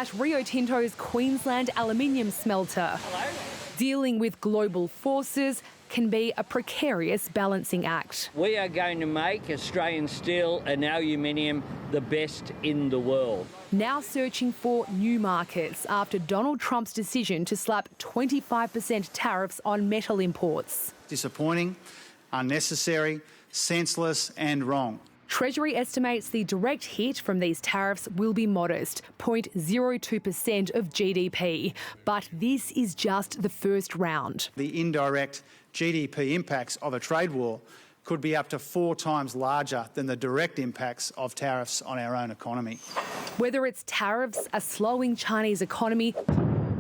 at Rio Tinto's Queensland aluminium smelter. Dealing with global forces can be a precarious balancing act. We are going to make Australian steel and aluminium the best in the world. Now searching for new markets after Donald Trump's decision to slap 25% tariffs on metal imports. Disappointing, unnecessary, senseless and wrong. Treasury estimates the direct hit from these tariffs will be modest, 0.02% of GDP. But this is just the first round. The indirect GDP impacts of a trade war could be up to 4 times larger than the direct impacts of tariffs on our own economy. Whether it's tariffs, a slowing Chinese economy,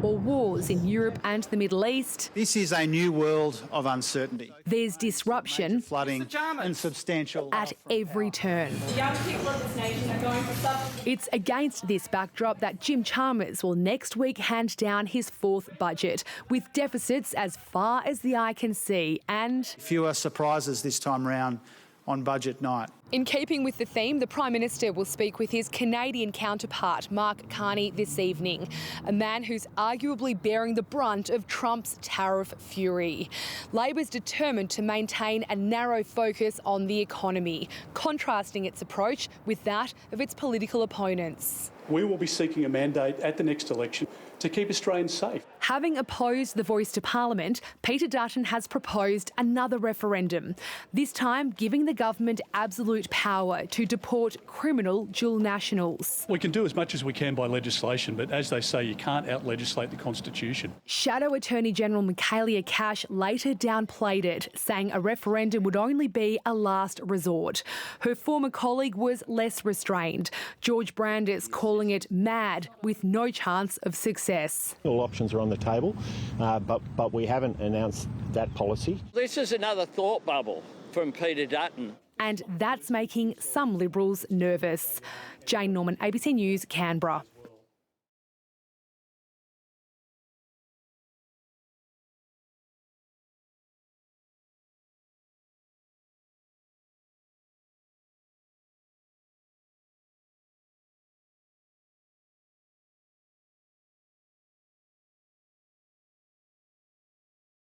or wars in Europe and the Middle East. This is a new world of uncertainty. There's disruption, flooding and substantial at every turn. The young people of this nation are going for subsidies. It's against this backdrop that Jim Chalmers will next week hand down his 4th budget, with deficits as far as the eye can see and fewer surprises this time round on budget night. In keeping with the theme, the Prime Minister will speak with his Canadian counterpart, Mark Carney, this evening, a man who's arguably bearing the brunt of Trump's tariff fury. Labor's determined to maintain a narrow focus on the economy, contrasting its approach with that of its political opponents. We will be seeking a mandate at the next election to keep Australians safe. Having opposed the voice to Parliament, Peter Dutton has proposed another referendum, this time giving the government absolute power to deport criminal dual nationals. We can do as much as we can by legislation, but as they say, you can't out-legislate the Constitution. Shadow Attorney General Michaelia Cash later downplayed it, saying a referendum would only be a last resort. Her former colleague was less restrained, George Brandis calling it mad with no chance of success. All options are on the table, but we haven't announced that policy. This is another thought bubble from Peter Dutton. And that's making some Liberals nervous. Jane Norman, ABC News, Canberra.